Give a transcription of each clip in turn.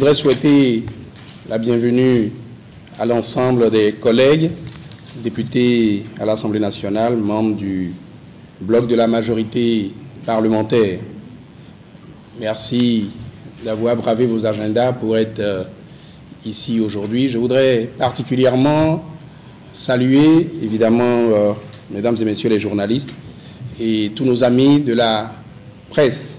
voudrais souhaiter la bienvenue à l'ensemble des collègues, députés à l'Assemblée nationale, membres du bloc de la majorité parlementaire. Merci d'avoir bravé vos agendas pour être ici aujourd'hui. Je voudrais particulièrement saluer, évidemment, mesdames et messieurs les journalistes et tous nos amis de la presse.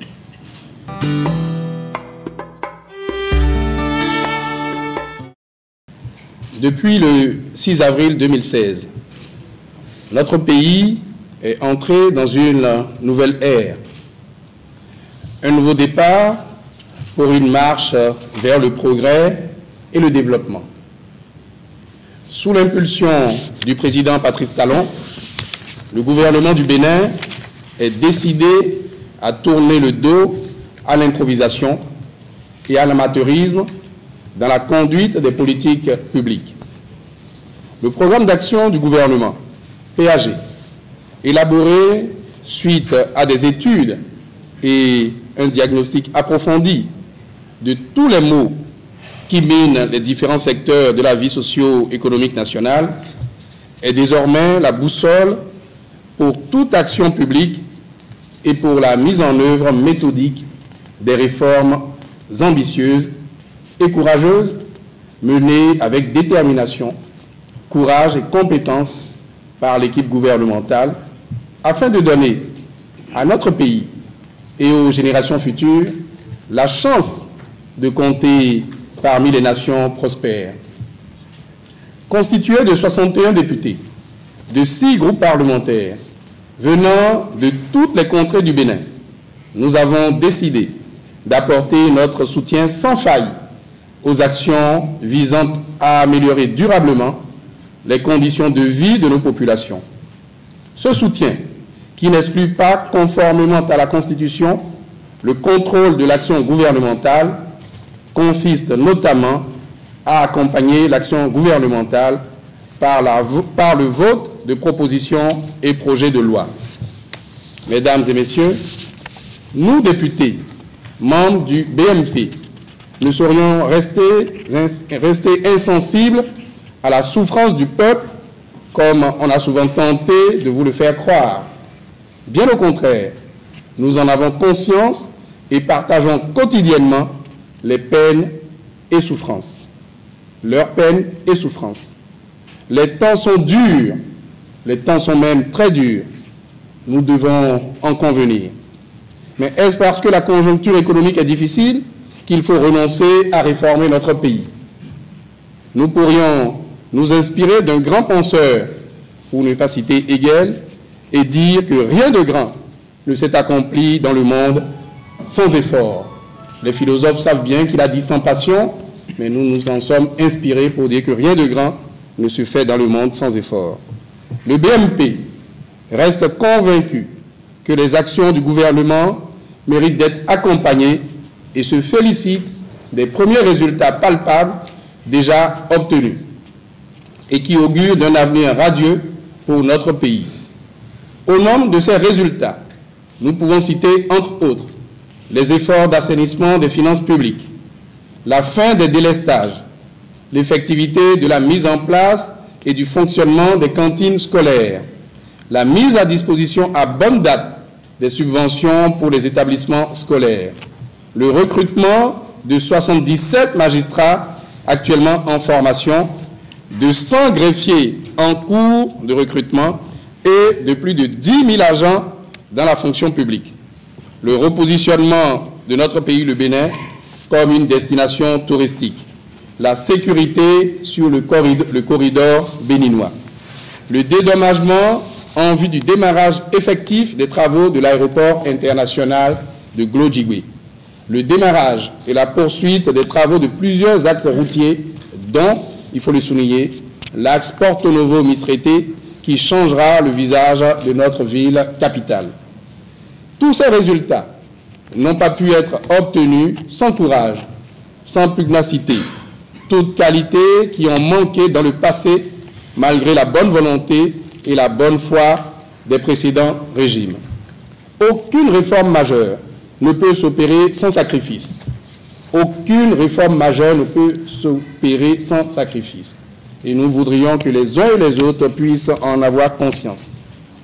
Depuis le 6 avril 2016, notre pays est entré dans une nouvelle ère, un nouveau départ pour une marche vers le progrès et le développement. Sous l'impulsion du président Patrice Talon, le gouvernement du Bénin est décidé à tourner le dos à l'improvisation et à l'amateurisme dans la conduite des politiques publiques. Le programme d'action du gouvernement, PAG, élaboré suite à des études et un diagnostic approfondi de tous les maux qui minent les différents secteurs de la vie socio-économique nationale, est désormais la boussole pour toute action publique et pour la mise en œuvre méthodique des réformes ambitieuses et courageuses menées avec détermination, courage et compétence par l'équipe gouvernementale afin de donner à notre pays et aux générations futures la chance de compter parmi les nations prospères. Constitué de 61 députés, de 6 groupes parlementaires venant de toutes les contrées du Bénin, nous avons décidé d'apporter notre soutien sans faille aux actions visant à améliorer durablement les conditions de vie de nos populations. Ce soutien, qui n'exclut pas, conformément à la Constitution, le contrôle de l'action gouvernementale, consiste notamment à accompagner l'action gouvernementale par le vote de propositions et projets de loi. Mesdames et messieurs, nous, députés, membres du BMP, ne saurions rester insensibles à la souffrance du peuple, comme on a souvent tenté de vous le faire croire. Bien au contraire, nous en avons conscience et partageons quotidiennement les peines et souffrances. Leurs peines et souffrances. Les temps sont durs, les temps sont même très durs. Nous devons en convenir. Mais est-ce parce que la conjoncture économique est difficile qu'il faut renoncer à réformer notre pays? Nous pourrions nous inspirer d'un grand penseur, pour ne pas citer Hegel, et dire que rien de grand ne s'est accompli dans le monde sans effort. Les philosophes savent bien qu'il a dit sans passion, mais nous nous en sommes inspirés pour dire que rien de grand ne se fait dans le monde sans effort. Le BMP reste convaincu que les actions du gouvernement méritent d'être accompagnées et se félicite des premiers résultats palpables déjà obtenus et qui augurent d'un avenir radieux pour notre pays. Au nombre de ces résultats, nous pouvons citer, entre autres, les efforts d'assainissement des finances publiques, la fin des délestages, l'effectivité de la mise en place et du fonctionnement des cantines scolaires, la mise à disposition à bonne date des subventions pour les établissements scolaires, le recrutement de 77 magistrats actuellement en formation, de 100 greffiers en cours de recrutement et de plus de 10 000 agents dans la fonction publique. Le repositionnement de notre pays, le Bénin, comme une destination touristique. La sécurité sur le corridor béninois. Le dédommagement en vue du démarrage effectif des travaux de l'aéroport international de Glodjigwe. Le démarrage et la poursuite des travaux de plusieurs axes routiers, dont, il faut le souligner, l'axe Porto Novo-Misrete, qui changera le visage de notre ville capitale. Tous ces résultats n'ont pas pu être obtenus sans courage, sans pugnacité, toutes qualités qui ont manqué dans le passé malgré la bonne volonté et la bonne foi des précédents régimes. Aucune réforme majeure ne peut s'opérer sans sacrifice. Aucune réforme majeure ne peut s'opérer sans sacrifice. Et nous voudrions que les uns et les autres puissent en avoir conscience.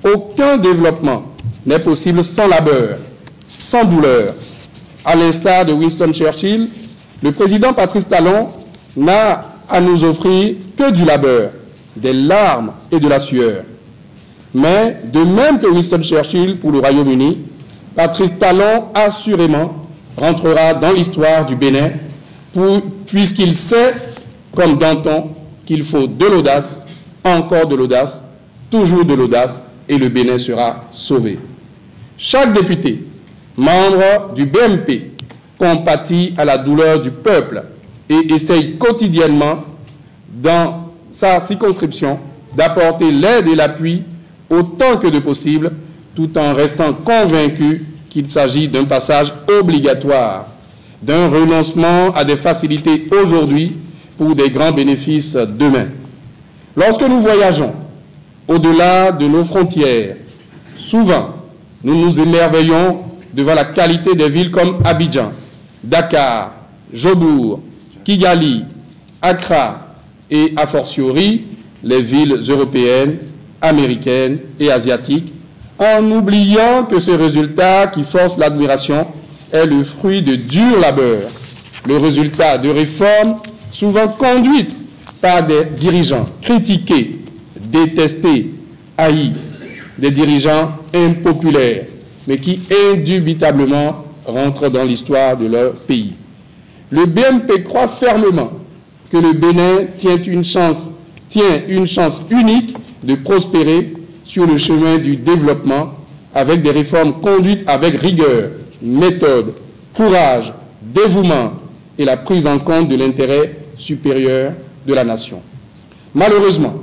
Aucun développement n'est possible sans labeur, sans douleur. À l'instar de Winston Churchill, le président Patrice Talon n'a à nous offrir que du labeur, des larmes et de la sueur. Mais, de même que Winston Churchill pour le Royaume-Uni, Patrice Talon assurément rentrera dans l'histoire du Bénin puisqu'il sait, comme Danton, qu'il faut de l'audace, encore de l'audace, toujours de l'audace, et le Bénin sera sauvé. Chaque député, membre du BMP, compatit à la douleur du peuple et essaye quotidiennement, dans sa circonscription, d'apporter l'aide et l'appui autant que de possible, tout en restant convaincu qu'il s'agit d'un passage obligatoire, d'un renoncement à des facilités aujourd'hui pour des grands bénéfices demain. Lorsque nous voyageons au-delà de nos frontières, souvent nous nous émerveillons devant la qualité des villes comme Abidjan, Dakar, Jobour, Kigali, Accra et, a fortiori, les villes européennes, américaines et asiatiques, en oubliant que ce résultat qui force l'admiration est le fruit de dur labeur, le résultat de réformes souvent conduites par des dirigeants critiqués, détestés, haïs, des dirigeants impopulaires, mais qui indubitablement rentrent dans l'histoire de leur pays. Le BMP croit fermement que le Bénin tient une chance unique de prospérer sur le chemin du développement avec des réformes conduites avec rigueur, méthode, courage, dévouement et la prise en compte de l'intérêt supérieur de la nation. Malheureusement,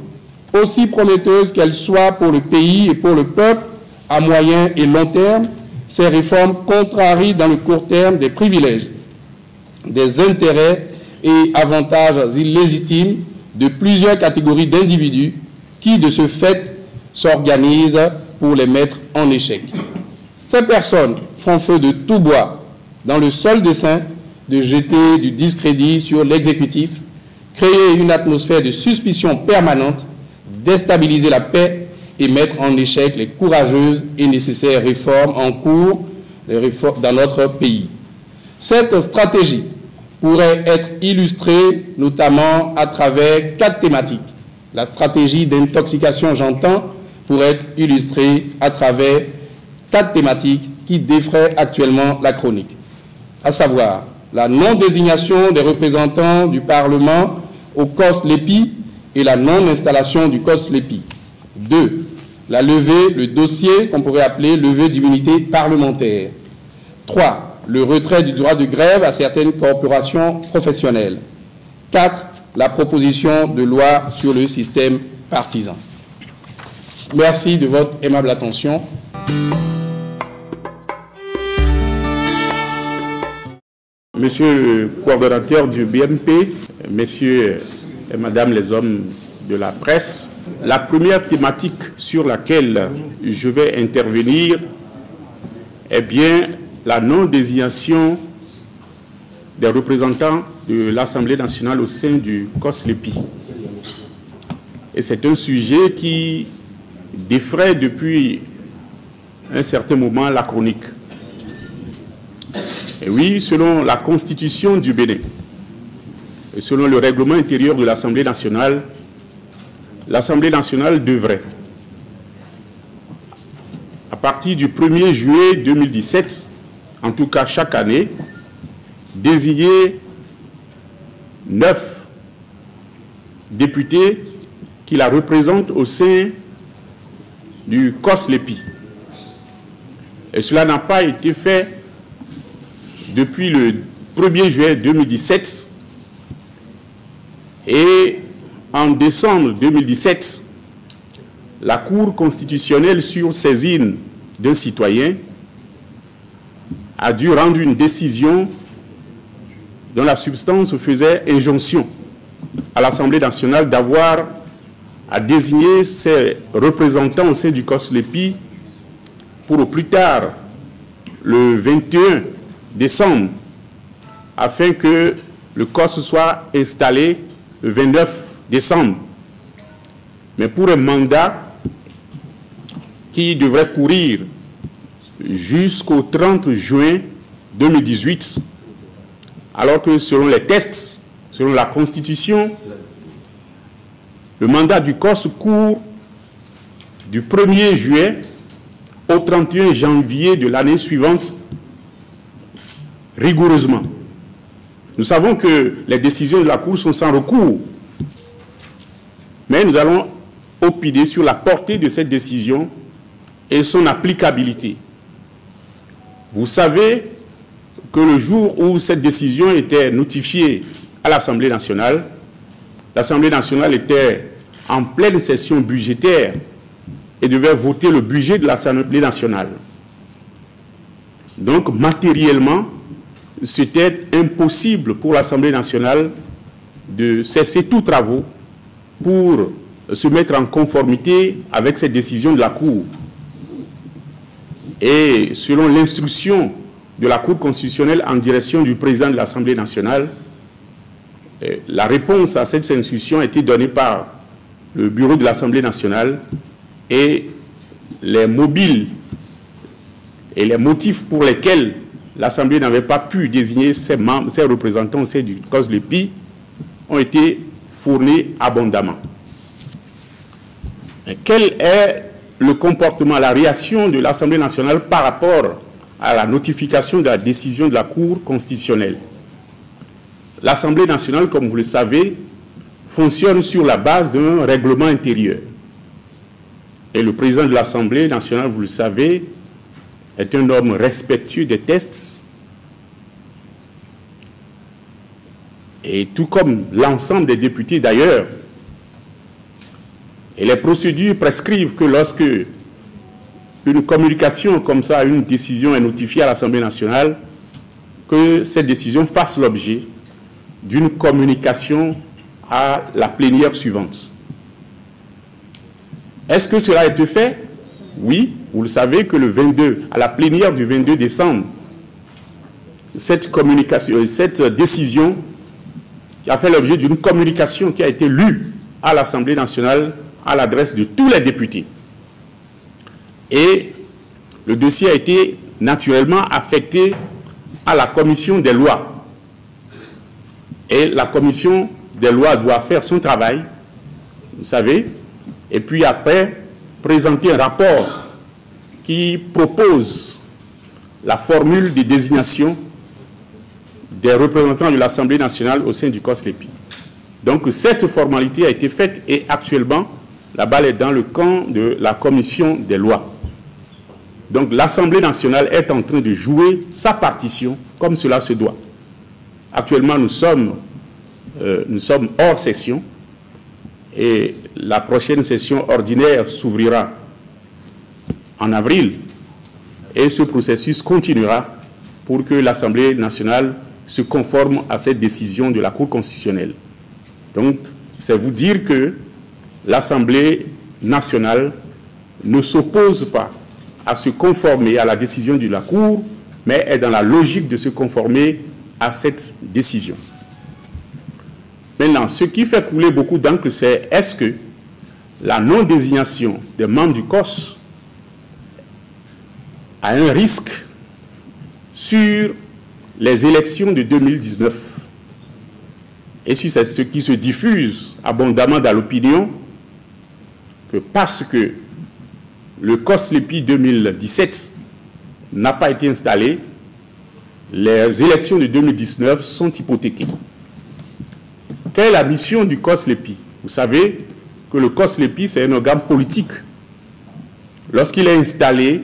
aussi prometteuses qu'elles soient pour le pays et pour le peuple, à moyen et long terme, ces réformes contrarient dans le court terme des privilèges, des intérêts et avantages illégitimes de plusieurs catégories d'individus qui, de ce fait, s'organisent pour les mettre en échec. Ces personnes font feu de tout bois dans le seul dessein de jeter du discrédit sur l'exécutif, créer une atmosphère de suspicion permanente, déstabiliser la paix et mettre en échec les courageuses et nécessaires réformes en cours dans notre pays. Cette stratégie pourrait être illustrée notamment à travers 4 thématiques. La stratégie d'intoxication, j'entends, pourrait être illustrée à travers 4 thématiques qui défraient actuellement la chronique, à savoir la non-désignation des représentants du Parlement au COS-LEPI et la non-installation du COS-LEPI. 2. La levée, le dossier qu'on pourrait appeler levée d'immunité parlementaire. 3. Le retrait du droit de grève à certaines corporations professionnelles. 4. La proposition de loi sur le système partisan. Merci de votre aimable attention. Monsieur le coordonnateur du BMP, messieurs et madame les hommes de la presse, la première thématique sur laquelle je vais intervenir est bien la non-désignation des représentants de l'Assemblée nationale au sein du COS-LEPI. Et c'est un sujet qui défraie depuis un certain moment la chronique. Et oui, selon la Constitution du Bénin et selon le règlement intérieur de l'Assemblée nationale devrait, à partir du 1er juillet 2017, en tout cas chaque année, désigner 9 députés qui la représentent au sein du COS-LEPI. Et cela n'a pas été fait depuis le 1er juillet 2017. Et en décembre 2017, la Cour constitutionnelle, sur saisine d'un citoyen, a dû rendre une décision dont la substance faisait injonction à l'Assemblée nationale d'avoir à désigner ses représentants au sein du COS-LEPI pour au plus tard le 21 décembre afin que le COS soit installé le 29 décembre. Mais pour un mandat qui devrait courir jusqu'au 30 juin 2018, alors que selon les textes, selon la Constitution, le mandat du COS court du 1er juillet au 31 janvier de l'année suivante, rigoureusement. Nous savons que les décisions de la Cour sont sans recours, mais nous allons opiner sur la portée de cette décision et son applicabilité. Vous savez que le jour où cette décision était notifiée à l'Assemblée nationale était en pleine session budgétaire et devait voter le budget de l'Assemblée nationale. Donc, matériellement, c'était impossible pour l'Assemblée nationale de cesser tous travaux pour se mettre en conformité avec cette décision de la Cour. Et selon l'instruction de la Cour constitutionnelle en direction du président de l'Assemblée nationale, la réponse à cette instruction a été donnée par le bureau de l'Assemblée nationale et les mobiles et les motifs pour lesquels l'Assemblée n'avait pas pu désigner ses membres, ses représentants au sein du COSLEPI ont été fournis abondamment. Quel est le comportement, la réaction de l'Assemblée nationale par rapport à la notification de la décision de la Cour constitutionnelle? L'Assemblée nationale, comme vous le savez, fonctionne sur la base d'un règlement intérieur. Et le président de l'Assemblée nationale, vous le savez, est un homme respectueux des textes. Et tout comme l'ensemble des députés d'ailleurs. Et les procédures prescrivent que lorsque une communication comme ça, une décision est notifiée à l'Assemblée nationale, que cette décision fasse l'objet d'une communication à la plénière suivante. Est-ce que cela a été fait? Oui, vous le savez que le 22, à la plénière du 22 décembre, cette décision qui a fait l'objet d'une communication qui a été lue à l'Assemblée nationale à l'adresse de tous les députés. Et le dossier a été naturellement affecté à la commission des lois. Et la commission des lois doit faire son travail, vous savez, et puis après présenter un rapport qui propose la formule de désignation des représentants de l'Assemblée nationale au sein du COSLEPI. Donc cette formalité a été faite et actuellement la balle est dans le camp de la commission des lois. Donc l'Assemblée nationale est en train de jouer sa partition comme cela se doit. Actuellement nous sommes hors session et la prochaine session ordinaire s'ouvrira en avril et ce processus continuera pour que l'Assemblée nationale se conforme à cette décision de la Cour constitutionnelle. Donc, c'est vous dire que l'Assemblée nationale ne s'oppose pas à se conformer à la décision de la Cour, mais est dans la logique de se conformer à cette décision. Maintenant, ce qui fait couler beaucoup d'encre, c'est est-ce que la non-désignation des membres du COS a un risque sur les élections de 2019. Et si c'est ce qui se diffuse abondamment dans l'opinion, que parce que le COSLEPI 2017 n'a pas été installé, les élections de 2019 sont hypothéquées. Quelle est la mission du COSLEPI? Vous savez que le COSLEPI, c'est un organe politique. Lorsqu'il est installé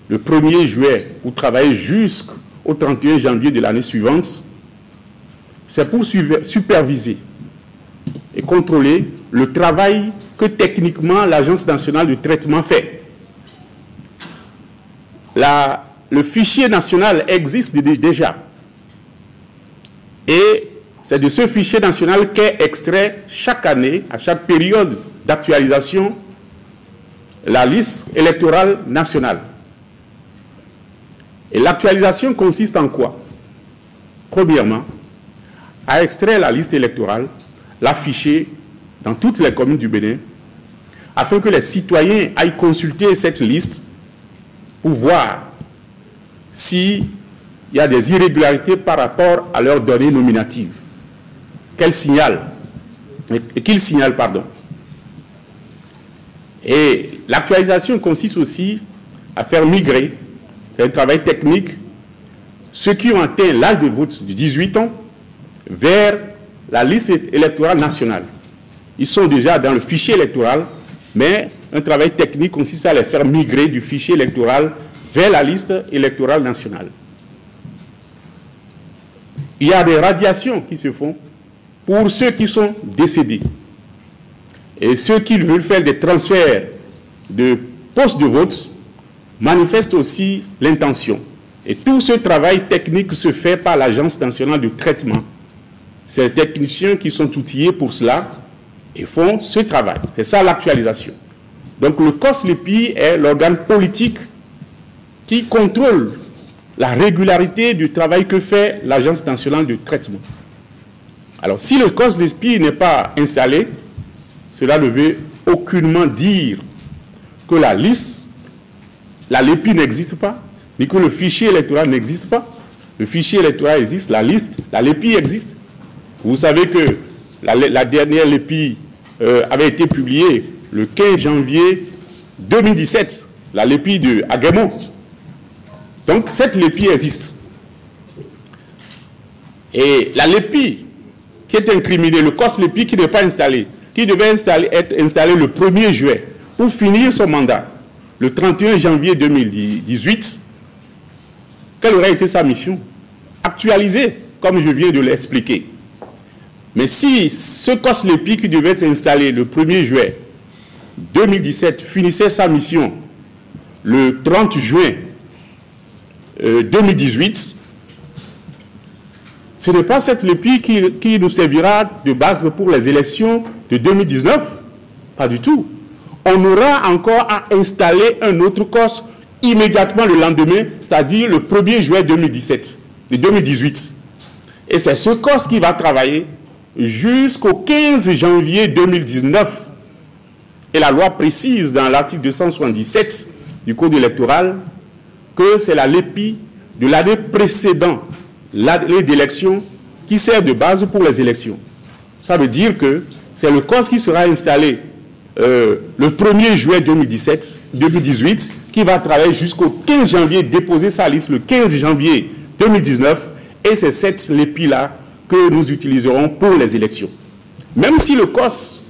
le 1er juillet pour travailler jusqu'au 31 janvier de l'année suivante, c'est pour superviser et contrôler le travail que techniquement l'Agence nationale de traitement fait. Le fichier national existe déjà. Et c'est de ce fichier national qu'est extrait chaque année, à chaque période d'actualisation, la liste électorale nationale. Et l'actualisation consiste en quoi? premièrement, à extraire la liste électorale, l'afficher dans toutes les communes du Bénin, afin que les citoyens aillent consulter cette liste pour voir s'il y a des irrégularités par rapport à leurs données nominatives. Qu'ils signalent, pardon. Et l'actualisation consiste aussi à faire migrer, c'est un travail technique, ceux qui ont atteint l'âge de vote de 18 ans vers la liste électorale nationale. Ils sont déjà dans le fichier électoral, mais un travail technique consiste à les faire migrer du fichier électoral vers la liste électorale nationale. Il y a des radiations qui se font pour ceux qui sont décédés. Et ceux qui veulent faire des transferts de postes de vote manifestent aussi l'intention. Et tout ce travail technique se fait par l'Agence nationale de traitement. Ces techniciens qui sont outillés pour cela et font ce travail. C'est ça l'actualisation. Donc le COS-LEPI est l'organe politique qui contrôle la régularité du travail que fait l'Agence nationale de traitement. Alors si le COS-LEPI n'est pas installé, cela ne veut aucunement dire que la liste, la LEPI n'existe pas, ni que le fichier électoral n'existe pas. Le fichier électoral existe, la liste, la LEPI existe. Vous savez que la dernière LEPI avait été publiée le 15 janvier 2017, la LEPI de Aguemont. Donc cette LEPI existe. Et la LEPI qui est incriminée, le COS-LEPI qui n'est pas installé, qui devait être installé le 1er juillet pour finir son mandat, le 31 janvier 2018, quelle aurait été sa mission? Actualiser, comme je viens de l'expliquer. Mais si ce COS-LEPI qui devait être installé le 1er juillet 2017 finissait sa mission le 30 juin 2018, ce n'est pas cette LEPI qui nous servira de base pour les élections de 2019. Pas du tout. On aura encore à installer un autre COS immédiatement le lendemain, c'est-à-dire le 1er juillet 2018. Et c'est ce COS qui va travailler jusqu'au 15 janvier 2019. Et la loi précise dans l'article 277 du Code électoral que c'est la LEPI de l'année précédente, l'année d'élection, qui sert de base pour les élections. Ça veut dire que c'est le COS qui sera installé le 1er juillet 2018, qui va travailler jusqu'au 15 janvier, déposer sa liste le 15 janvier 2019, et c'est cette LEPI-là que nous utiliserons pour les élections. Même si le COS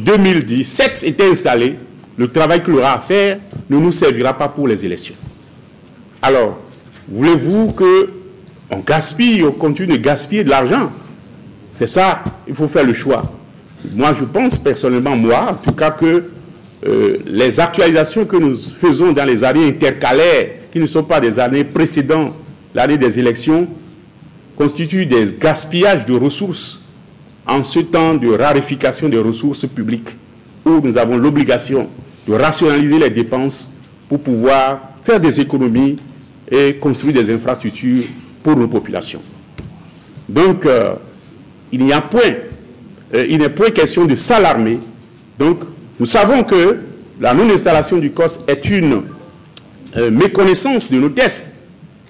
2017 était installé, le travail qu'il aura à faire ne nous servira pas pour les élections. Alors, voulez-vous qu'on gaspille, on continue de gaspiller de l'argent? C'est ça, il faut faire le choix. Moi, je pense personnellement, moi, en tout cas, que les actualisations que nous faisons dans les années intercalaires, qui ne sont pas des années précédentes, l'année des élections, constituent des gaspillages de ressources en ce temps de raréfication des ressources publiques, où nous avons l'obligation de rationaliser les dépenses pour pouvoir faire des économies et construire des infrastructures pour nos populations. Donc, il n'est point question de s'alarmer. Donc, nous savons que la non-installation du COS est une méconnaissance de nos tests.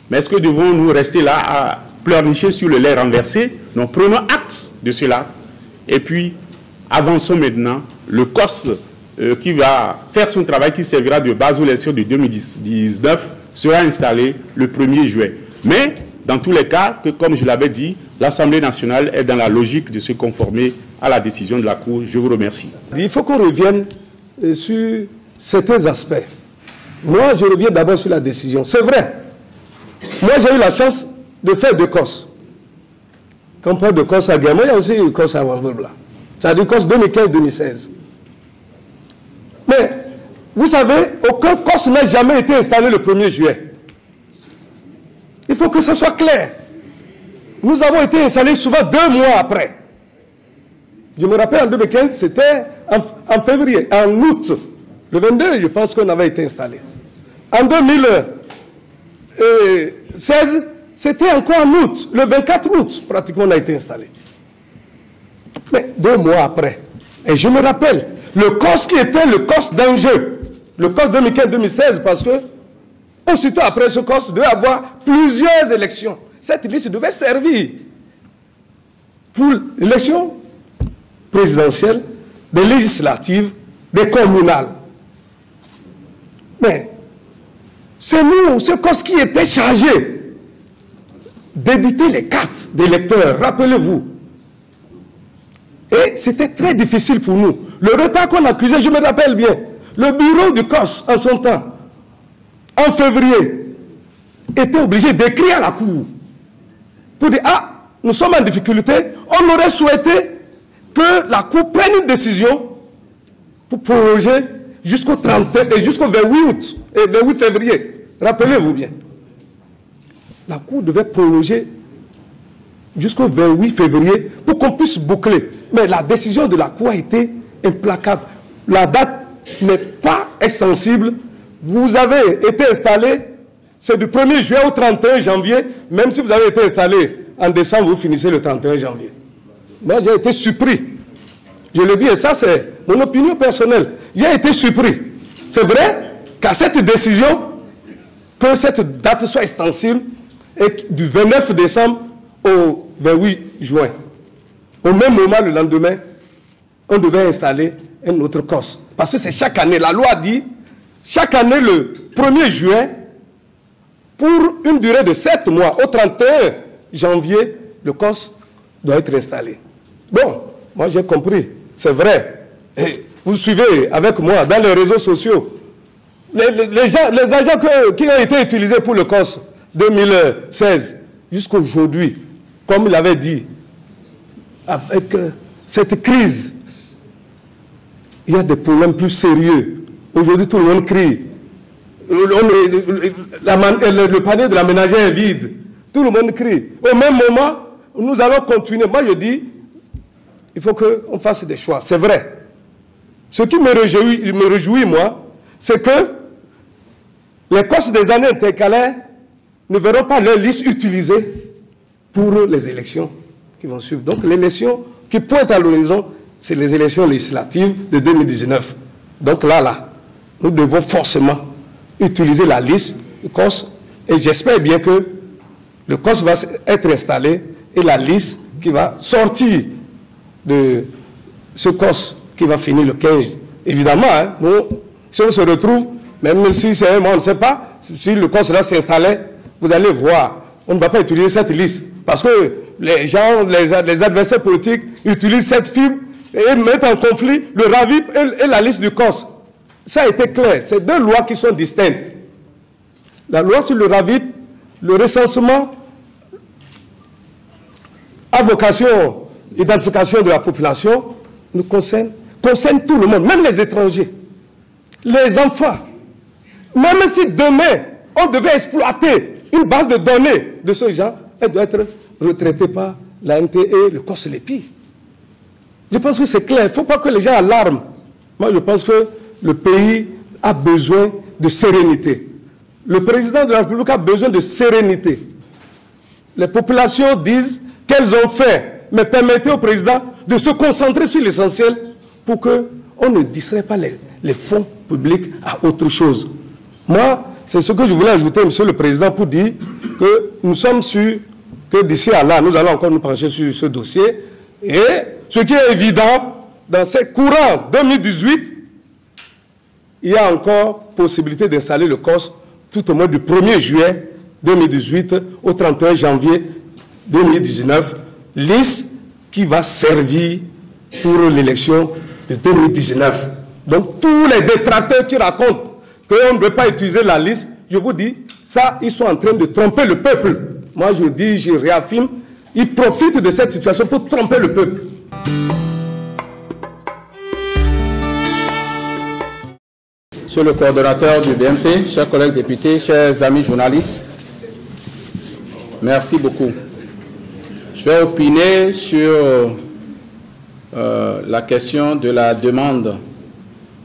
Mais est-ce que devons-nous rester là à pleurnicher sur le lait renversé? Non, prenons acte de cela. Et puis, avançons maintenant. Le COS qui va faire son travail, qui servira de base aux élections de 2019, sera installé le 1er juillet. Mais, dans tous les cas, que, comme je l'avais dit, l'Assemblée nationale est dans la logique de se conformer à la décision de la Cour. Je vous remercie. Il faut qu'on revienne sur certains aspects. Moi, je reviens d'abord sur la décision. C'est vrai. Moi, j'ai eu la chance de faire deux COS. Quand on parle de COS à Guémon, il y a aussi une COS à Wanvebla. C'est-à-dire COS 2015-2016. Mais, vous savez, aucun COS n'a jamais été installé le 1er juillet. Il faut que ça soit clair. Nous avons été installés souvent 2 mois après. Je me rappelle en 2015, c'était en février, en août. Le 22, je pense qu'on avait été installé. En 2016, c'était encore en août, le 24 août, pratiquement, on a été installé. Mais 2 mois après, et je me rappelle, le COS qui était le COS d'enjeu, le COS 2015-2016, parce que aussitôt après ce COS, devait avoir plusieurs élections. Cette liste devait servir pour l'élection présidentielle, des législatives, des communales. Mais c'est nous, ce COS qui était chargé d'éditer les cartes des électeurs, rappelez-vous. Et c'était très difficile pour nous. Le retard qu'on accusait, je me rappelle bien, le bureau du COS, en son temps, en février, était obligé d'écrire à la Cour pour dire, ah, nous sommes en difficulté, on aurait souhaité que la Cour prenne une décision pour proroger jusqu'au 28 août et 28 février. Rappelez-vous bien. La Cour devait proroger jusqu'au 28 février pour qu'on puisse boucler. Mais la décision de la Cour a été implacable. La date n'est pas extensible. Vous avez été installé, c'est du 1er juillet au 31 janvier. Même si vous avez été installé en décembre, vous finissez le 31 janvier. Moi, j'ai été surpris. Je le dis, et ça, c'est mon opinion personnelle. J'ai été surpris. C'est vrai qu'à cette décision, que cette date soit extensible, et du 29 décembre au 28 juin. Au même moment, le lendemain, on devait installer un autre COS. Parce que c'est chaque année. La loi dit, chaque année, le 1er juin, pour une durée de 7 mois, au 31 janvier, le COS doit être installé. Bon, moi j'ai compris, c'est vrai. Et vous suivez avec moi dans les réseaux sociaux. Les agents qui ont été utilisés pour le COS 2016, jusqu'à aujourd'hui, comme il avait dit, avec cette crise, il y a des problèmes plus sérieux. Aujourd'hui, tout le monde crie. Le panier de la ménagère est vide. Tout le monde crie. Au même moment, nous allons continuer. Moi, je dis, il faut qu'on fasse des choix. C'est vrai. Ce qui me réjouit, moi, c'est que les COS des années intercalaires ne verront pas leur liste utilisée pour les élections qui vont suivre. Donc, l'élection qui pointe à l'horizon, c'est les élections législatives de 2019. Donc là, nous devons forcément utiliser la liste du COS et j'espère bien que le COS va être installé et la liste qui va sortir de ce COS qui va finir le 15. Évidemment, hein, si on se retrouve, même si c'est un mois, on ne sait pas, si le COS là s'installait, vous allez voir, on ne va pas utiliser cette liste. Parce que les gens, les adversaires politiques utilisent cette fibre et mettent en conflit le RAVIP et la liste du COS. Ça a été clair. C'est deux lois qui sont distinctes. La loi sur le RAVIP, le recensement à vocation, identification de la population, nous concerne tout le monde, même les étrangers, les enfants. Même si demain, on devait exploiter une base de données de ce genre, elle doit être retraitée par la NTE, le COS-LEPI. Je pense que c'est clair. Il ne faut pas que les gens alarment. Moi, je pense que le pays a besoin de sérénité. Le président de la République a besoin de sérénité. Les populations disent qu'elles ont fait, mais permettez au président de se concentrer sur l'essentiel pour qu'on ne distrait pas les fonds publics à autre chose. Moi, c'est ce que je voulais ajouter, Monsieur le Président, pour dire que nous sommes sûrs que d'ici à là, nous allons encore nous pencher sur ce dossier. Et ce qui est évident, dans ces courants 2018, il y a encore possibilité d'installer le COS tout au moins du 1er juillet 2018 au 31 janvier 2019, liste qui va servir pour l'élection de 2019. Donc tous les détracteurs qui racontent qu'on ne veut pas utiliser la liste, je vous dis, ça, ils sont en train de tromper le peuple. Moi, je dis, je réaffirme, ils profitent de cette situation pour tromper le peuple. Monsieur le coordonnateur du BNP, chers collègues députés, chers amis journalistes, merci beaucoup. Je vais opiner sur la question de la demande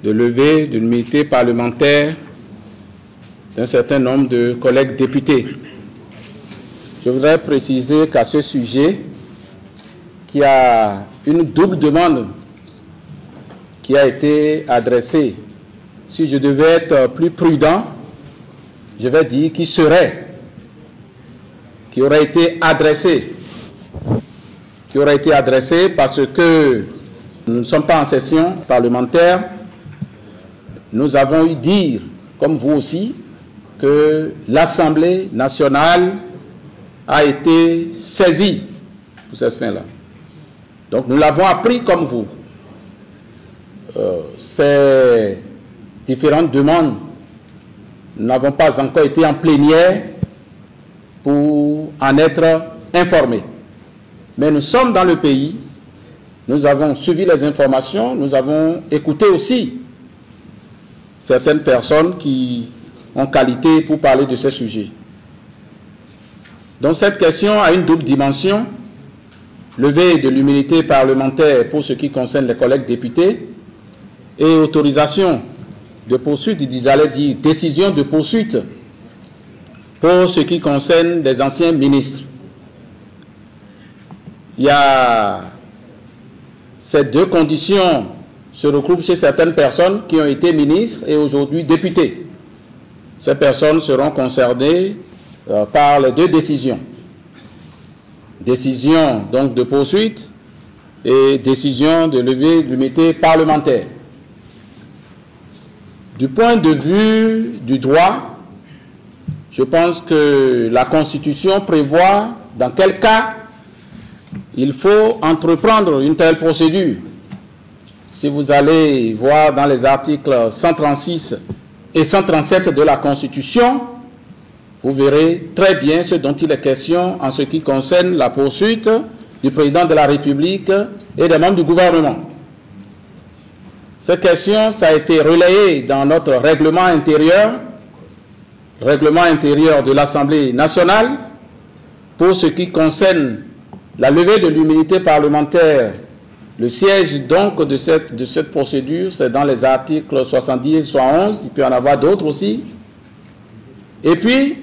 de levée de l'immunité parlementaire d'un certain nombre de collègues députés. Je voudrais préciser qu'à ce sujet, qu'il y a une double demande qui a été adressée. Si je devais être plus prudent, je vais dire qui aurait été adressé parce que nous ne sommes pas en session parlementaire. Nous avons eu dire, comme vous aussi, que l'Assemblée nationale a été saisie pour cette fin-là. Donc nous l'avons appris comme vous. Ces différentes demandes n'avons pas encore été en plénière pour en être informés. Mais nous sommes dans le pays, nous avons suivi les informations, nous avons écouté aussi certaines personnes qui ont qualité pour parler de ces sujets. Donc cette question a une double dimension, levée de l'immunité parlementaire pour ce qui concerne les collègues députés et autorisation de poursuite, j'allais dire décision de poursuite pour ce qui concerne les anciens ministres. Il y a ces deux conditions se regroupent chez certaines personnes qui ont été ministres et aujourd'hui députés. Ces personnes seront concernées par les deux décisions. Décision donc de poursuite et décision de levée de l'immunité parlementaire. Du point de vue du droit, je pense que la Constitution prévoit dans quel cas il faut entreprendre une telle procédure. Si vous allez voir dans les articles 136 et 137 de la Constitution, vous verrez très bien ce dont il est question en ce qui concerne la poursuite du président de la République et des membres du gouvernement. Cette question, ça a été relayé dans notre règlement intérieur de l'Assemblée nationale pour ce qui concerne la levée de l'immunité parlementaire. Le siège donc de cette procédure, c'est dans les articles 70 et 71, il peut y en avoir d'autres aussi. Et puis,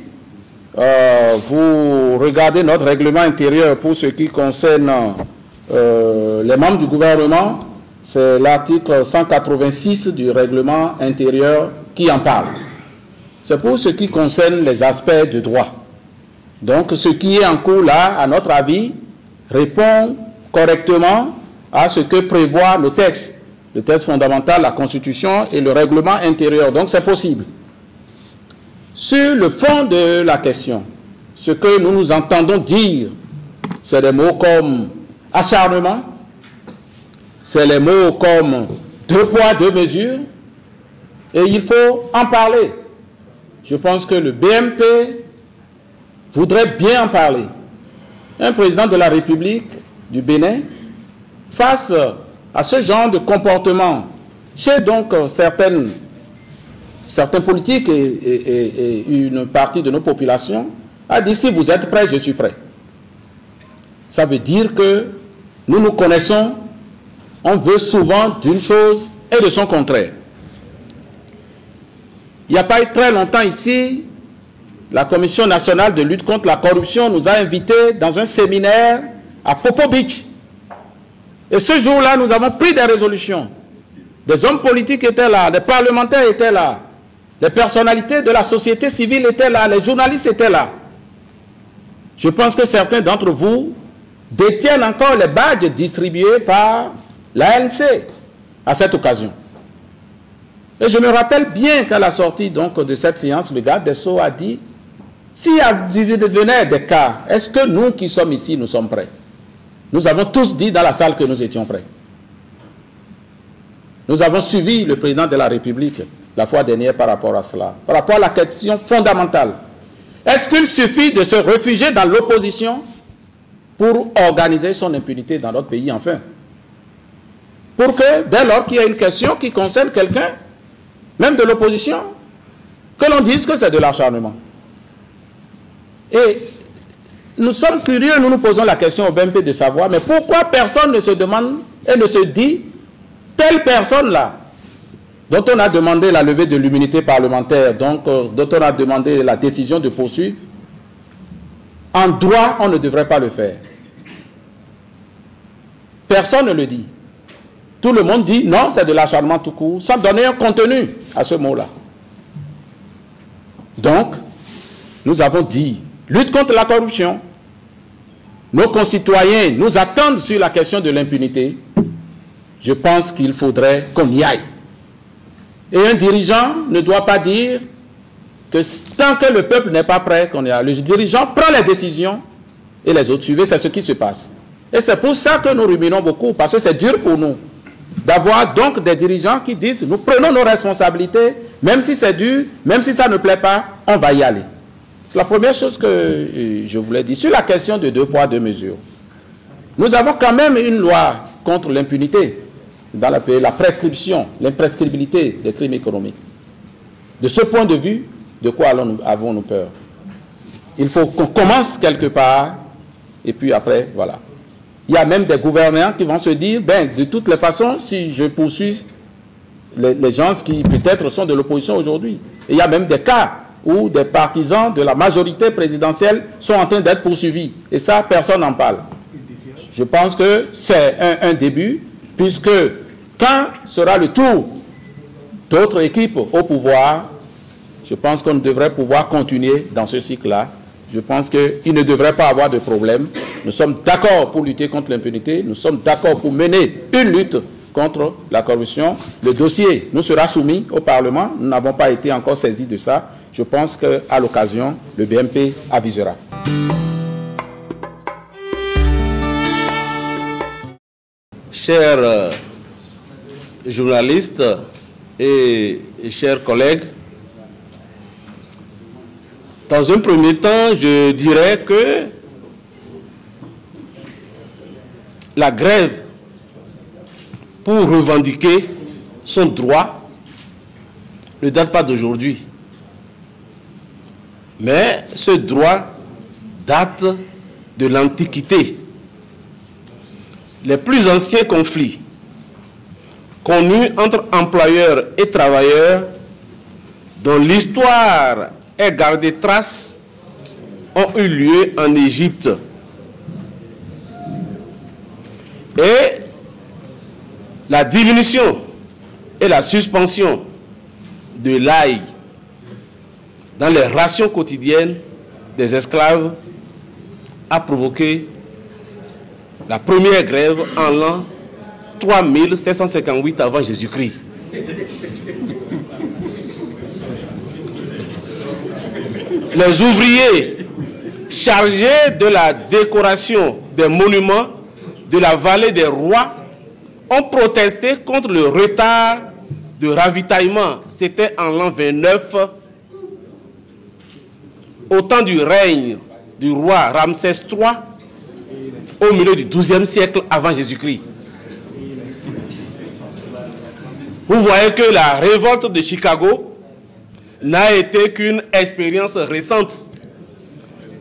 vous regardez notre règlement intérieur pour ce qui concerne les membres du gouvernement, c'est l'article 186 du règlement intérieur qui en parle. C'est pour ce qui concerne les aspects de droit. Donc, ce qui est en cours là, à notre avis, répond correctement à ce que prévoient nos textes, le texte fondamental, la Constitution et le règlement intérieur. Donc, c'est possible. Sur le fond de la question, ce que nous nous entendons dire, c'est des mots comme acharnement, c'est les mots comme deux poids, deux mesures, et il faut en parler. Je pense que le BMP voudrait bien en parler. Un président de la République du Bénin, face à ce genre de comportement, chez donc certains politiques et une partie de nos populations, a dit si vous êtes prêts, je suis prêt. Ça veut dire que nous nous connaissons, on veut souvent d'une chose et de son contraire. Il n'y a pas eu très longtemps ici, la Commission nationale de lutte contre la corruption nous a invités dans un séminaire à Popo Beach. Et ce jour-là, nous avons pris des résolutions. Des hommes politiques étaient là, des parlementaires étaient là, les personnalités de la société civile étaient là, les journalistes étaient là. Je pense que certains d'entre vous détiennent encore les badges distribués par l'ANC à cette occasion. Et je me rappelle bien qu'à la sortie donc, de cette séance, le garde des Sceaux a dit s'il devenait des cas, est-ce que nous qui sommes ici, nous sommes prêts? Nous avons tous dit dans la salle que nous étions prêts. Nous avons suivi le président de la République la fois dernière par rapport à cela, par rapport à la question fondamentale. Est-ce qu'il suffit de se réfugier dans l'opposition pour organiser son impunité dans notre pays, enfin? Pour que, dès lors qu'il y a une question qui concerne quelqu'un, même de l'opposition, que l'on dise que c'est de l'acharnement. Et nous sommes curieux, nous nous posons la question au BMP de savoir, mais pourquoi personne ne se demande et ne se dit, telle personne-là, dont on a demandé la levée de l'immunité parlementaire, donc dont on a demandé la décision de poursuivre, En droit, on ne devrait pas le faire. Personne ne le dit. Tout le monde dit non, c'est de l'acharnement tout court, sans donner un contenu à ce mot-là. Donc, nous avons dit, lutte contre la corruption. Nos concitoyens nous attendent sur la question de l'impunité. Je pense qu'il faudrait qu'on y aille. Et un dirigeant ne doit pas dire que tant que le peuple n'est pas prêt, qu'on y aille. Le dirigeant prend les décisions et les autres suivent. C'est ce qui se passe. Et c'est pour ça que nous ruminons beaucoup, parce que c'est dur pour nous d'avoir donc des dirigeants qui disent nous prenons nos responsabilités, même si c'est dur, même si ça ne plaît pas, on va y aller. C'est la première chose que je voulais dire. Sur la question de 2 poids, 2 mesures, nous avons quand même une loi contre l'impunité dans le pays, la prescription, l'imprescriptibilité des crimes économiques. De ce point de vue, de quoi avons-nous peur? Il faut qu'on commence quelque part, et puis après, voilà. Il y a même des gouvernants qui vont se dire, ben, de toutes les façons, si je poursuis les gens qui peut-être sont de l'opposition aujourd'hui, et il y a même des cas où des partisans de la majorité présidentielle sont en train d'être poursuivis. Et ça, personne n'en parle. Je pense que c'est un début, puisque quand sera le tour d'autres équipes au pouvoir, je pense qu'on devrait pouvoir continuer dans ce cycle-là. Je pense qu'il ne devrait pas avoir de problème. Nous sommes d'accord pour lutter contre l'impunité. Nous sommes d'accord pour mener une lutte contre la corruption. Le dossier nous sera soumis au Parlement. Nous n'avons pas été encore saisis de ça. Je pense qu'à l'occasion, le BNP avisera. Chers journalistes et chers collègues, dans un premier temps, je dirais que la grève pour revendiquer son droit ne date pas d'aujourd'hui. Mais ce droit date de l'Antiquité. Les plus anciens conflits connus entre employeurs et travailleurs, dont l'histoire est gardée trace, ont eu lieu en Égypte. Et la diminution et la suspension de l'ail dans les rations quotidiennes des esclaves a provoqué la première grève en l'an 3758 avant Jésus-Christ. Les ouvriers chargés de la décoration des monuments de la vallée des rois ont protesté contre le retard de ravitaillement. C'était en l'an 29, au temps du règne du roi Ramsès III, au milieu du XIIe siècle avant Jésus-Christ. Vous voyez que la révolte de Chicago n'a été qu'une expérience récente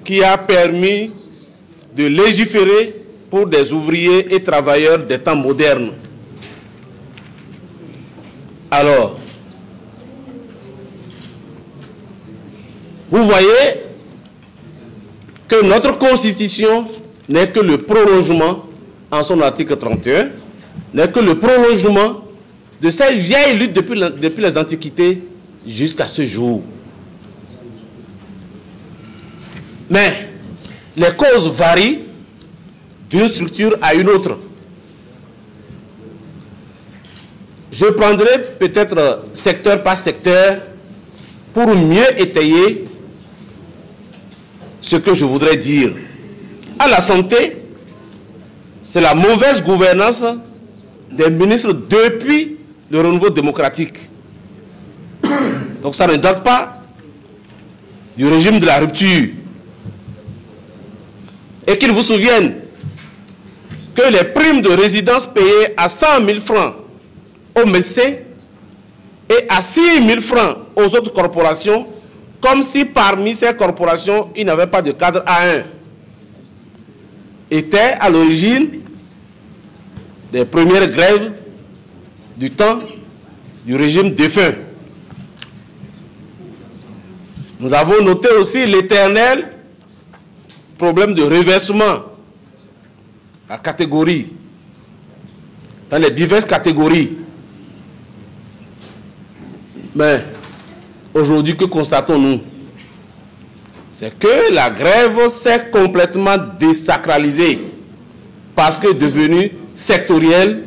qui a permis de légiférer pour des ouvriers et travailleurs des temps modernes. Alors, vous voyez que notre Constitution n'est que le prolongement, en son article 31, n'est que le prolongement de cette vieille lutte depuis les Antiquités jusqu'à ce jour. Mais les causes varient d'une structure à une autre. Je prendrai peut-être secteur par secteur pour mieux étayer ce que je voudrais dire. À la santé, c'est la mauvaise gouvernance des ministres depuis le renouveau démocratique. Donc ça ne date pas du régime de la rupture. Et qu'ils vous souviennent que les primes de résidence payées à 100 000 francs aux médecins et à 6 000 francs aux autres corporations, comme si parmi ces corporations, il n'y avait pas de cadre A1, étaient à l'origine des premières grèves du temps du régime défunt. Nous avons noté aussi l'éternel problème de reversement à catégorie, dans les diverses catégories. Mais aujourd'hui, que constatons-nous? C'est que la grève s'est complètement désacralisée parce que devenue sectorielle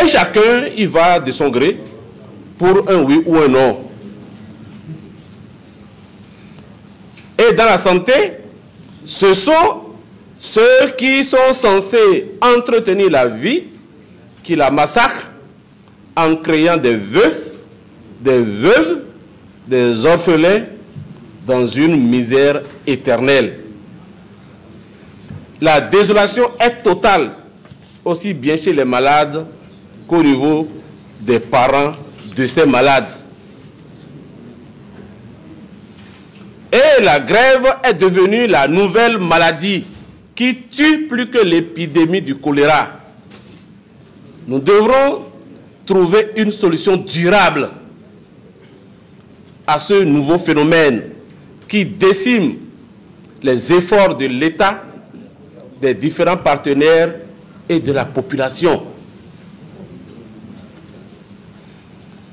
et chacun y va de son gré pour un oui ou un non. Et dans la santé, ce sont ceux qui sont censés entretenir la vie qui la massacrent en créant des veufs, des veuves, des orphelins dans une misère éternelle. La désolation est totale, aussi bien chez les malades qu'au niveau des parents de ces malades. Et la grève est devenue la nouvelle maladie qui tue plus que l'épidémie du choléra. Nous devrons trouver une solution durable à ce nouveau phénomène qui décime les efforts de l'État, des différents partenaires et de la population.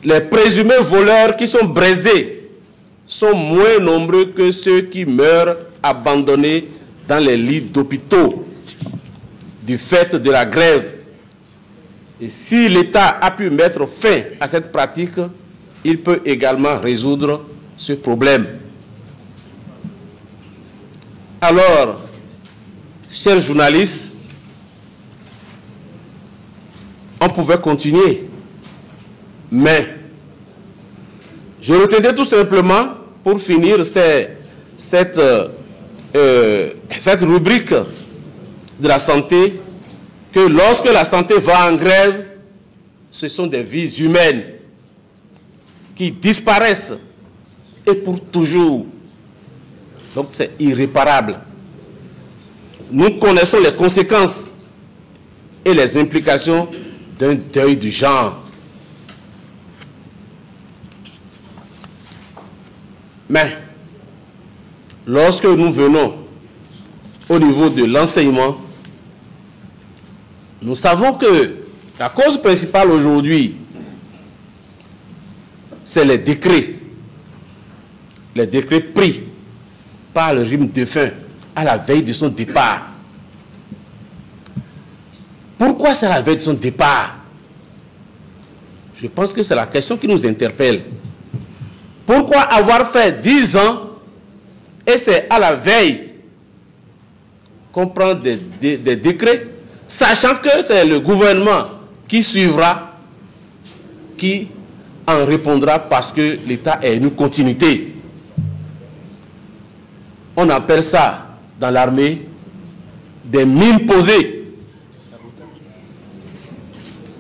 Les présumés voleurs qui sont brisés sont moins nombreux que ceux qui meurent abandonnés dans les lits d'hôpitaux du fait de la grève. Et si l'État a pu mettre fin à cette pratique, il peut également résoudre ce problème. Alors, chers journalistes, on pouvait continuer, mais je retenais tout simplement, pour finir cette rubrique de la santé, que lorsque la santé va en grève, ce sont des vies humaines qui disparaissent et pour toujours. Donc c'est irréparable. Nous connaissons les conséquences et les implications d'un deuil du genre. Mais lorsque nous venons au niveau de l'enseignement, nous savons que la cause principale aujourd'hui, c'est les décrets pris par le régime défunt à la veille de son départ. Pourquoi c'est à la veille de son départ? Je pense que c'est la question qui nous interpelle. Pourquoi avoir fait 10 ans et c'est à la veille qu'on prend des décrets, sachant que c'est le gouvernement qui suivra, qui en répondra parce que l'État est une continuité. On appelle ça dans l'armée des mines posées.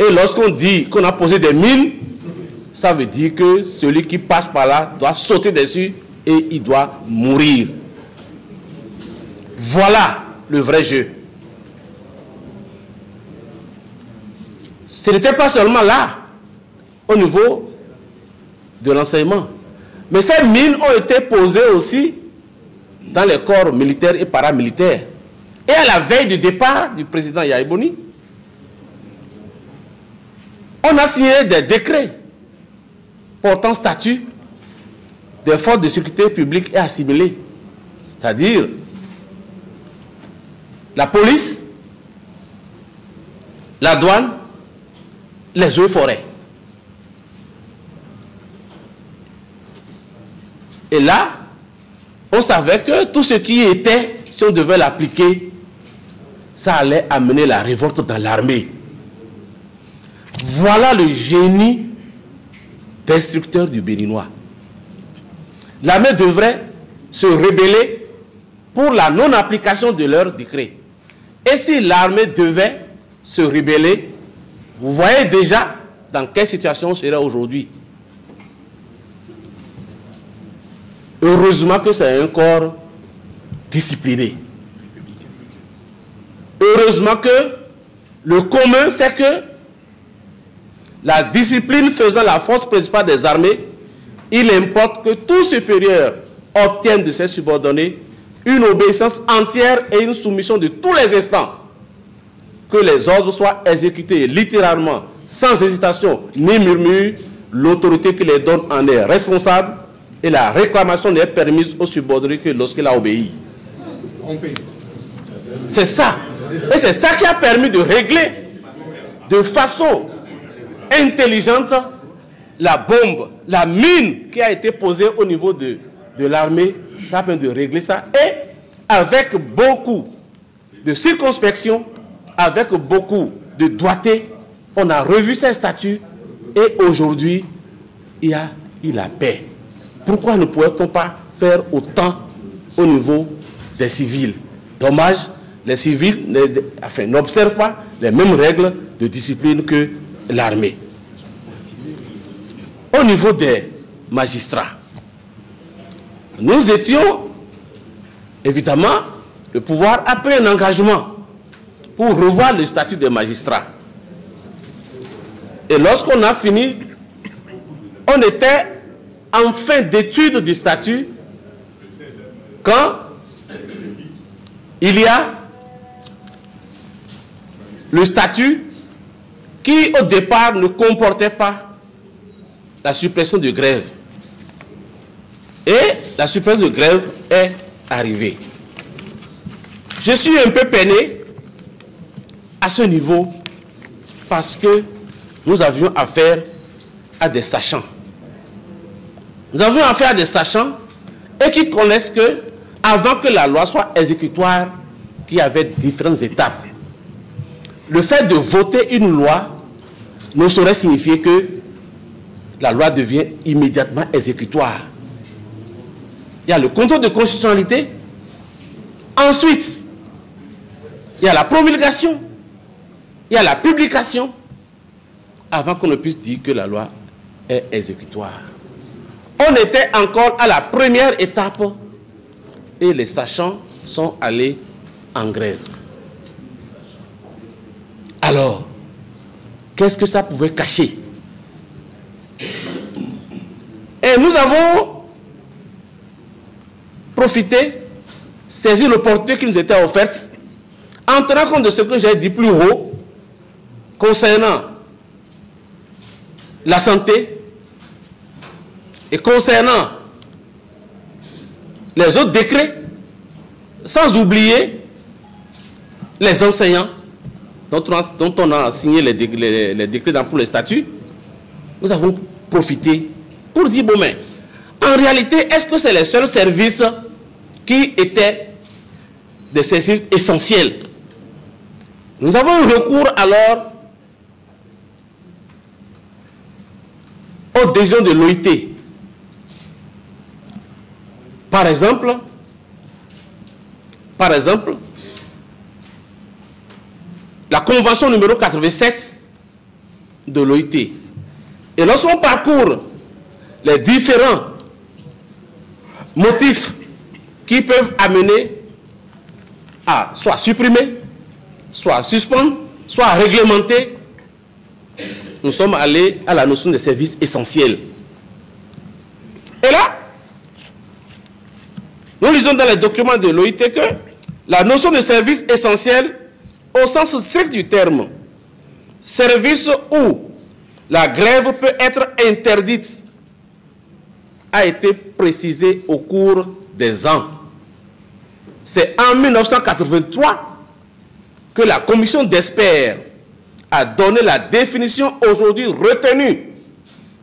Et lorsqu'on dit qu'on a posé des mines, ça veut dire que celui qui passe par là doit sauter dessus et il doit mourir. Voilà le vrai jeu. Ce n'était pas seulement là, au niveau de l'enseignement. Mais ces mines ont été posées aussi dans les corps militaires et paramilitaires. Et à la veille du départ du président Yahya Boni, on a signé des décrets portant statut des forces de sécurité publique et assimilées, c'est-à-dire la police, la douane, les eaux et forêts. Et là, on savait que tout ce qui était, si on devait l'appliquer, ça allait amener la révolte dans l'armée. Voilà le génie d'instructeurs du Béninois. L'armée devrait se rebeller pour la non-application de leurs décrets. Et si l'armée devait se rebeller, vous voyez déjà dans quelle situation on serait aujourd'hui. Heureusement que c'est un corps discipliné. Heureusement que le commun, c'est que la discipline faisant la force principale des armées, il importe que tout supérieur obtienne de ses subordonnés une obéissance entière et une soumission de tous les instants. Que les ordres soient exécutés littéralement, sans hésitation ni murmure. L'autorité qui les donne en est responsable et la réclamation n'est permise au subordonné que lorsqu'il a obéi. C'est ça. Et c'est ça qui a permis de régler de façon intelligente la bombe, la mine qui a été posée au niveau de l'armée. Ça a permis de régler ça. Et avec beaucoup de circonspection, avec beaucoup de doigté, on a revu ces statuts et aujourd'hui, il y a eu la paix. Pourquoi ne pourrait-on pas faire autant au niveau des civils? Dommage, les civils n'observent pas les mêmes règles de discipline que l'armée. Au niveau des magistrats, nous étions, évidemment, le pouvoir a pris un engagement pour revoir le statut des magistrats. Et lorsqu'on a fini, on était en fin d'étude du statut quand il y a le statut qui au départ ne comportait pas la suppression de grève. Et la suppression de grève est arrivée. Je suis un peu peiné à ce niveau parce que nous avions affaire à des sachants. Nous avions affaire à des sachants et qui connaissent que, avant que la loi soit exécutoire, qu'il y avait différentes étapes. Le fait de voter une loi ne saurait signifier que la loi devient immédiatement exécutoire. Il y a le contrôle de constitutionnalité. Ensuite, il y a la promulgation. Il y a la publication. Avant qu'on ne puisse dire que la loi est exécutoire. On était encore à la première étape et les sachants sont allés en grève. Alors, qu'est-ce que ça pouvait cacher? Et nous avons profité, saisi l'opportunité qui nous était offerte, en tenant compte de ce que j'ai dit plus haut, concernant la santé et concernant les autres décrets, sans oublier les enseignants dont on a signé les décrets pour les statuts. Nous avons profité pour dire, bon, mais en réalité, est-ce que c'est les seuls services qui étaient des services essentiels? Nous avons eu recours alors aux décisions de l'OIT. Par exemple, la convention numéro 87 de l'OIT. Et lorsqu'on parcourt les différents motifs qui peuvent amener à soit supprimer, soit suspendre, soit réglementer, nous sommes allés à la notion de services essentiels. Et là, nous lisons dans les documents de l'OIT que la notion de service essentiel, au sens strict du terme, service où la grève peut être interdite, a été précisée au cours des ans. C'est en 1983 que la commission d'experts a donné la définition aujourd'hui retenue,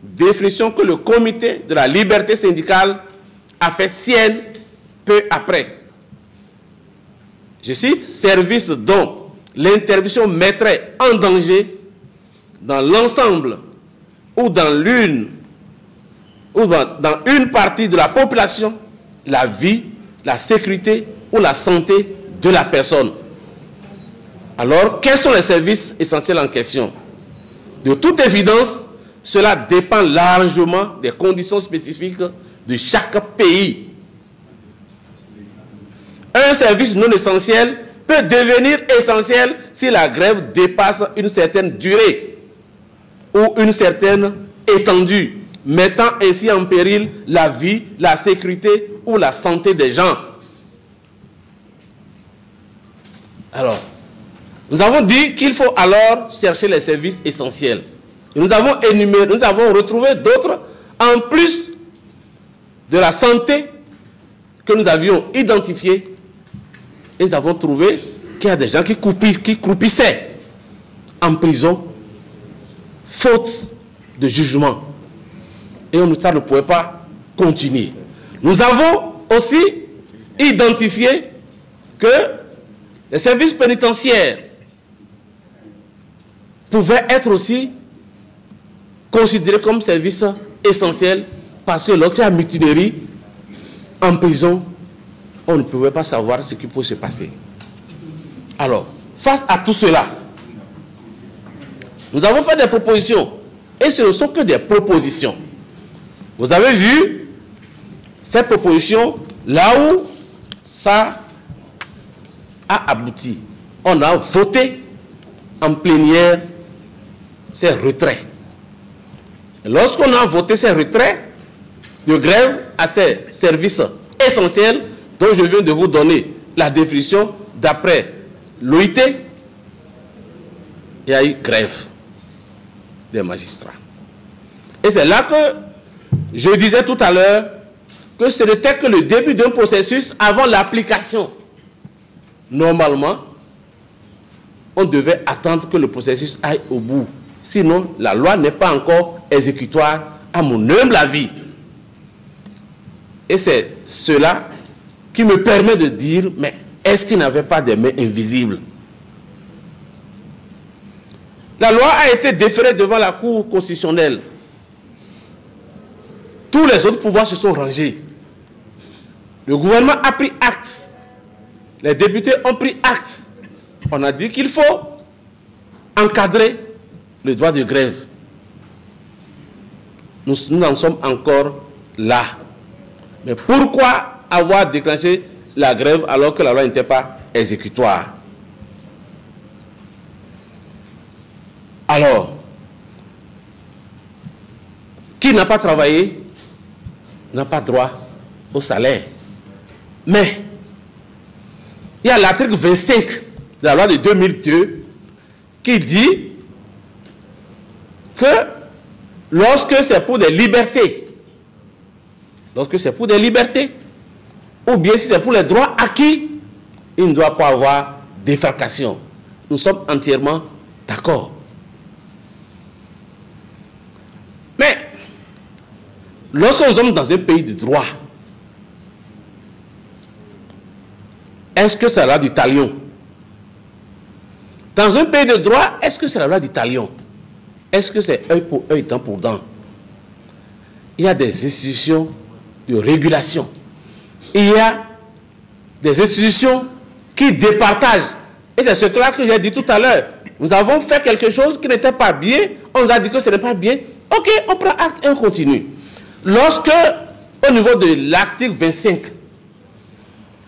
définition que le comité de la liberté syndicale a fait sienne peu après. Je cite, service dont l'interruption mettrait en danger dans l'ensemble ou dans une partie de la population la vie, la sécurité ou la santé de la personne. Alors, quels sont les services essentiels en question? De toute évidence, cela dépend largement des conditions spécifiques de chaque pays. Un service non essentiel peut devenir essentiel si la grève dépasse une certaine durée ou une certaine étendue, mettant ainsi en péril la vie, la sécurité ou la santé des gens. Alors, nous avons dit qu'il faut alors chercher les services essentiels. Et nous avons énuméré, nous avons retrouvé d'autres, en plus de la santé que nous avions identifié. Et nous avons trouvé qu'il y a des gens qui croupissaient en prison, faute de jugement. Et ça ne pouvait pas continuer. Nous avons aussi identifié que les services pénitentiaires pouvaient être aussi considérés comme services essentiels parce que lorsqu'il y a mutinerie en prison, on ne pouvait pas savoir ce qui peut se passer. Alors, face à tout cela, nous avons fait des propositions. Et ce ne sont que des propositions. Vous avez vu ces propositions là où ça a abouti. On a voté en plénière ces retraits. Lorsqu'on a voté ces retraits de grève à ces services essentiels dont je viens de vous donner la définition d'après l'OIT, il y a eu grève des magistrats. Et c'est là que je disais tout à l'heure que ce n'était que le début d'un processus avant l'application. Normalement, on devait attendre que le processus aille au bout. Sinon, la loi n'est pas encore exécutoire à mon humble avis. Et c'est cela qui me permet de dire, mais est-ce qu'il n'y avait pas des mains invisibles? La loi a été déférée devant la Cour constitutionnelle. Tous les autres pouvoirs se sont rangés. Le gouvernement a pris acte. Les députés ont pris acte. On a dit qu'il faut encadrer le droit de grève. Nous en sommes encore là. Mais pourquoi avoir déclenché la grève alors que la loi n'était pas exécutoire? Alors, qui n'a pas travaillé n'a pas droit au salaire. Mais, il y a l'article 25 de la loi de 2002 qui dit que lorsque c'est pour des libertés, ou bien si c'est pour les droits acquis, il ne doit pas avoir défalcation. Nous sommes entièrement d'accord. Mais, lorsque nous sommes dans un pays de droit, est-ce que c'est la loi du talion? Dans un pays de droit, est-ce que c'est la loi du talion? Est-ce que c'est œil pour œil, dent pour dent? Il y a des institutions de régulation. Il y a des institutions qui départagent. Et c'est ce que j'ai dit tout à l'heure. Nous avons fait quelque chose qui n'était pas bien. On nous a dit que ce n'est pas bien. Ok, on prend acte et on continue. Lorsque, au niveau de l'article 25,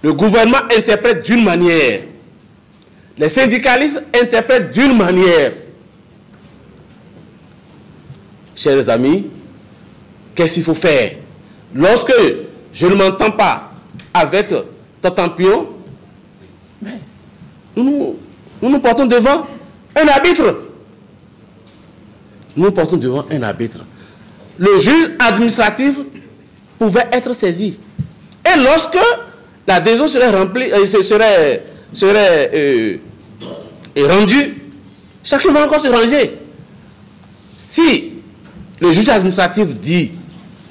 le gouvernement interprète d'une manière, les syndicalistes interprètent d'une manière, chers amis, qu'est-ce qu'il faut faire? Lorsque je ne m'entends pas avec Tatampion, nous nous portons devant un arbitre. Nous portons devant un arbitre. Le juge administratif pouvait être saisi. Et lorsque la décision serait remplie, serait rendue, chacun va encore se ranger. Si le juge administratif dit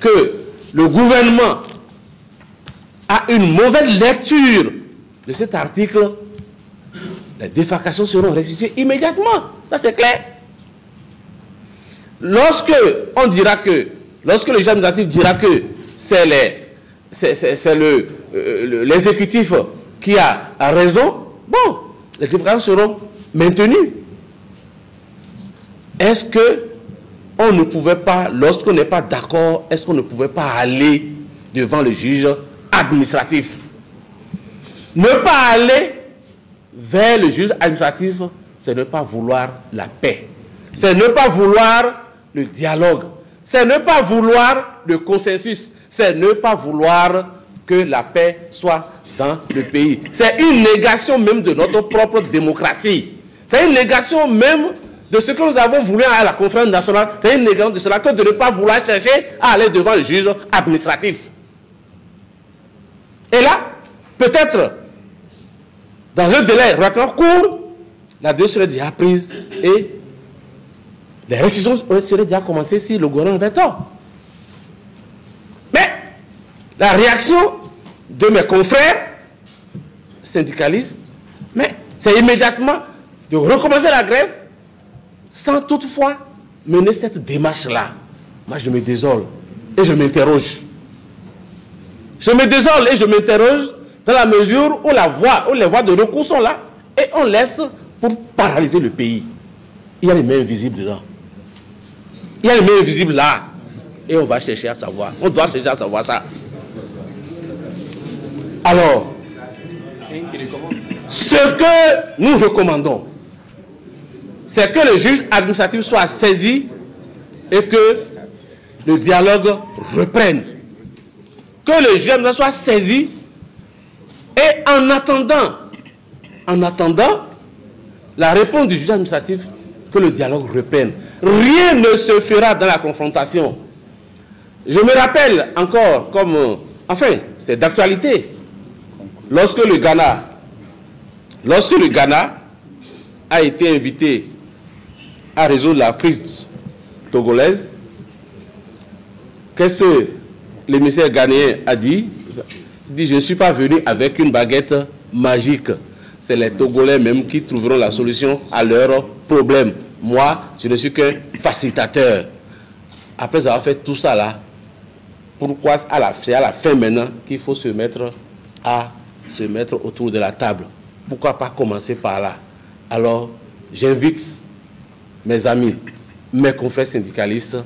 que le gouvernement a une mauvaise lecture de cet article, les défalcations seront restituées immédiatement. Ça, c'est clair. Lorsque le juge administratif dira que c'est l'exécutif qui a raison, bon, les défalcations seront maintenues. Est-ce que on ne pouvait pas, lorsqu'on n'est pas d'accord, est-ce qu'on ne pouvait pas aller devant le juge administratif? Ne pas aller vers le juge administratif, c'est ne pas vouloir la paix. C'est ne pas vouloir le dialogue. C'est ne pas vouloir le consensus. C'est ne pas vouloir que la paix soit dans le pays. C'est une négation même de notre propre démocratie. C'est une négation même de ce que nous avons voulu à la conférence nationale. C'est une négation de cela que de ne pas vouloir chercher à aller devant le juge administratif. Et là, peut-être, dans un délai relativement court, la décision serait déjà prise et les récessions seraient déjà commencées si le gouvernement avait tort. Mais la réaction de mes confrères syndicalistes, mais c'est immédiatement de recommencer la grève sans toutefois mener cette démarche-là. Moi, je me désole et je m'interroge. Je me désole et je m'interroge dans la mesure où les voies de recours sont là et on laisse pour paralyser le pays. Il y a les mains invisibles dedans. Il y a les mains invisibles là. Et on va chercher à savoir. On doit chercher à savoir ça. Alors, ce que nous recommandons, c'est que le juge administratif soit saisi et que le dialogue reprenne. Que le juge administratif soit saisi et en attendant la réponse du juge administratif, que le dialogue reprenne. Rien ne se fera dans la confrontation. Je me rappelle encore enfin, c'est d'actualité, lorsque le Ghana a été invité à résoudre la crise togolaise, qu'est-ce que l'émissaire ghanéen a dit? Il dit, je ne suis pas venu avec une baguette magique. C'est les Togolais même qui trouveront la solution à leurs problèmes. Moi, je ne suis qu'un facilitateur. Après avoir fait tout ça là, pourquoi c'est à la fin maintenant qu'il faut se mettre autour de la table? Pourquoi pas commencer par là? Alors, j'invite mes amis, mes confrères syndicalistes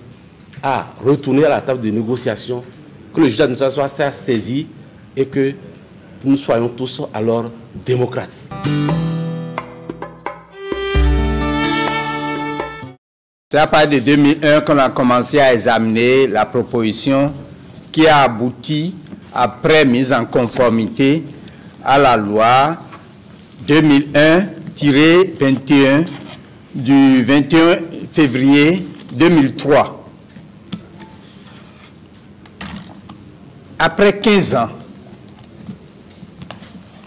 à retourner à la table de négociation, que le juge d'administration soit saisi et que nous soyons tous alors démocrates. C'est à partir de 2001 qu'on a commencé à examiner la proposition qui a abouti, après mise en conformité, à la loi 2001-21 du 21 février 2003. Après 15 ans,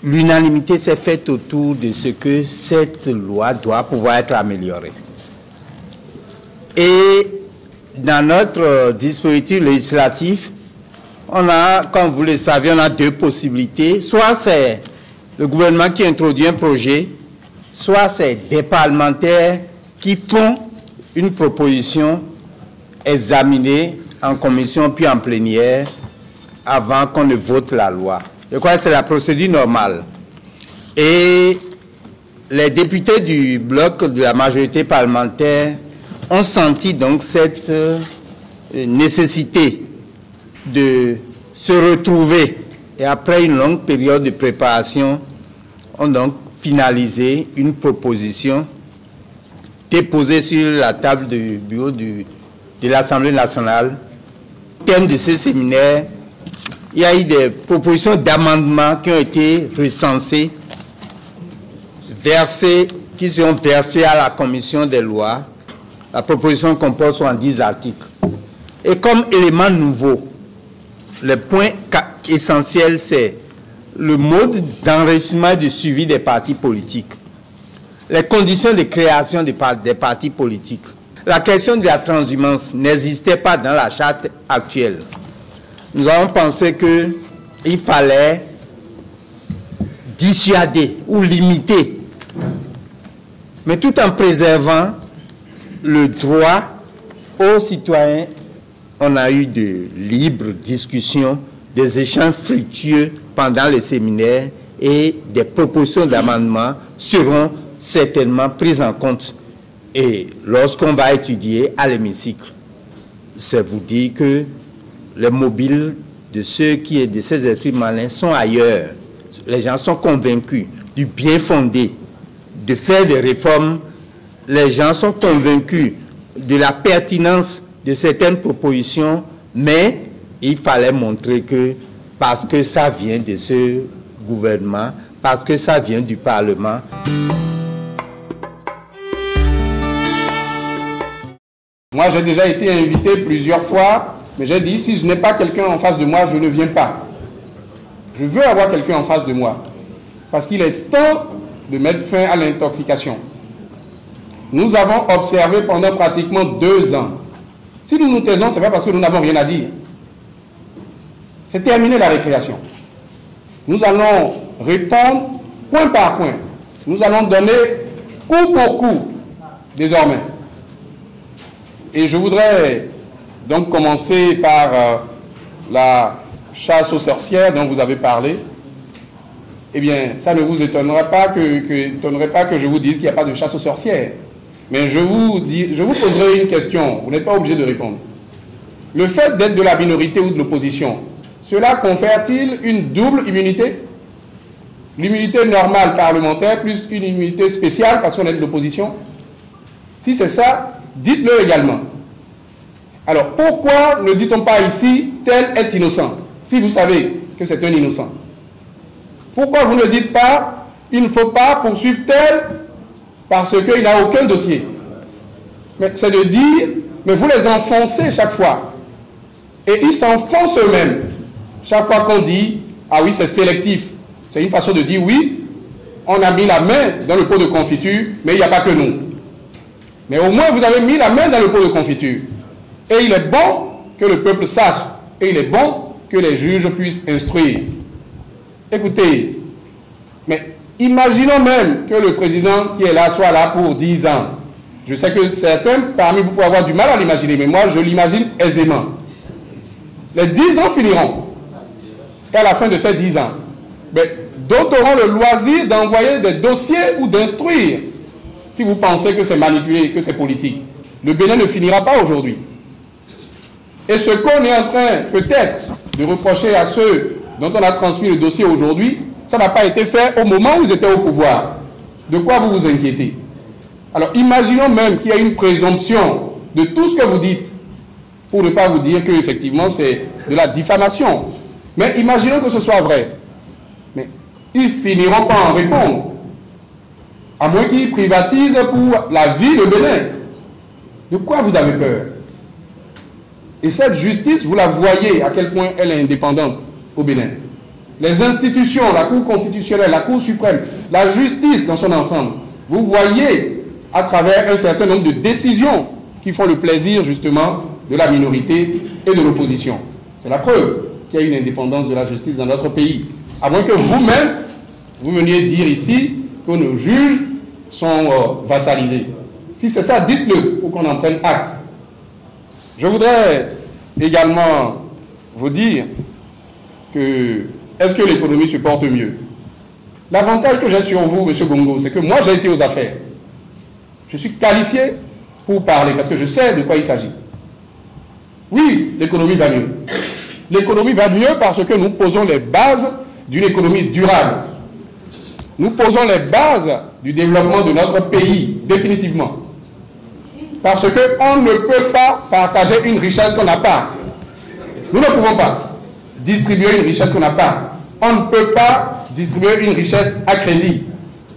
l'unanimité s'est faite autour de ce que cette loi doit pouvoir être améliorée. Et dans notre dispositif législatif, on a, comme vous le savez, on a deux possibilités. Soit c'est le gouvernement qui introduit un projet, soit c'est des parlementaires qui font une proposition examinée en commission puis en plénière avant qu'on ne vote la loi. Je crois que c'est la procédure normale. Et les députés du bloc de la majorité parlementaire ont senti donc cette nécessité de se retrouver et après une longue période de préparation, ont donc finalisé une proposition déposée sur la table du bureau de l'Assemblée nationale. Au terme de ce séminaire, il y a eu des propositions d'amendement qui ont été recensées, qui sont versées à la commission des lois. La proposition comporte 70 articles. Et comme élément nouveau, le point essentiel, c'est le mode d'enregistrement et de suivi des partis politiques, les conditions de création des partis politiques. La question de la transhumance n'existait pas dans la charte actuelle. Nous avons pensé qu'il fallait dissuader ou limiter, mais tout en préservant le droit aux citoyens. On a eu de libres discussions, des échanges fructueux pendant le séminaire et des propositions d'amendement seront certainement prises en compte. Et lorsqu'on va étudier à l'hémicycle, c'est vous dire que les mobiles de ces esprits malins sont ailleurs. Les gens sont convaincus du bien fondé de faire des réformes. Les gens sont convaincus de la pertinence de certaines propositions, mais il fallait montrer que, parce que ça vient de ceux gouvernement parce que ça vient du Parlement. Moi, j'ai déjà été invité plusieurs fois, mais j'ai dit, si je n'ai pas quelqu'un en face de moi, je ne viens pas. Je veux avoir quelqu'un en face de moi, parce qu'il est temps de mettre fin à l'intoxication. Nous avons observé pendant pratiquement 2 ans. Si nous nous taisons, ce n'est pas parce que nous n'avons rien à dire. C'est terminé la récréation. Nous allons répondre point par point. Nous allons donner coup pour coup, désormais. Et je voudrais donc commencer par la chasse aux sorcières dont vous avez parlé. Eh bien, ça ne vous étonnera pas que je vous dise qu'il n'y a pas de chasse aux sorcières. Mais je vous poserai une question, vous n'êtes pas obligé de répondre. Le fait d'être de la minorité ou de l'opposition, cela confère-t-il une double immunité? L'immunité normale parlementaire plus une immunité spéciale parce qu'on est de l'opposition? Si c'est ça, dites-le également. Alors, pourquoi ne dit-on pas ici, tel est innocent, si vous savez que c'est un innocent? Pourquoi vous ne dites pas, il ne faut pas poursuivre tel parce qu'il n'a aucun dossier? Mais c'est de dire, mais vous les enfoncez chaque fois. Et ils s'enfoncent eux-mêmes. Chaque fois qu'on dit, ah oui, c'est sélectif. C'est une façon de dire, oui, on a mis la main dans le pot de confiture, mais il n'y a pas que nous. Mais au moins, vous avez mis la main dans le pot de confiture. Et il est bon que le peuple sache. Et il est bon que les juges puissent instruire. Écoutez, mais imaginons même que le président qui est là soit là pour 10 ans. Je sais que certains parmi vous peuvent avoir du mal à l'imaginer, mais moi je l'imagine aisément. Les 10 ans finiront. Et à la fin de ces 10 ans, d'autres auront le loisir d'envoyer des dossiers ou d'instruire. Si vous pensez que c'est manipulé, que c'est politique, le Bénin ne finira pas aujourd'hui. Et ce qu'on est en train peut-être de reprocher à ceux dont on a transmis le dossier aujourd'hui, ça n'a pas été fait au moment où ils étaient au pouvoir. De quoi vous vous inquiétez? Alors imaginons même qu'il y a une présomption de tout ce que vous dites, pour ne pas vous dire qu'effectivement c'est de la diffamation. Mais imaginons que ce soit vrai. Mais ils finiront par en répondre. À moins qu'ils privatisent pour la vie de Bénin. De quoi vous avez peur? Et cette justice, vous la voyez à quel point elle est indépendante au Bénin. Les institutions, la Cour constitutionnelle, la Cour suprême, la justice dans son ensemble, vous voyez à travers un certain nombre de décisions qui font le plaisir justement de la minorité et de l'opposition. C'est la preuve qu'il y a une indépendance de la justice dans notre pays. À moins que vous-même, vous veniez dire ici que nos juges sont vassalisés. Si c'est ça, dites-le pour qu'on en prenne acte. Je voudrais également vous dire que est-ce que l'économie se porte mieux? L'avantage que j'ai sur vous, M. Gongo, c'est que moi j'ai été aux affaires. Je suis qualifié pour parler parce que je sais de quoi il s'agit. Oui, l'économie va mieux. L'économie va mieux parce que nous posons les bases d'une économie durable. Nous posons les bases du développement de notre pays, définitivement. Parce qu'on ne peut pas partager une richesse qu'on n'a pas. Nous ne pouvons pas distribuer une richesse qu'on n'a pas. On ne peut pas distribuer une richesse à crédit.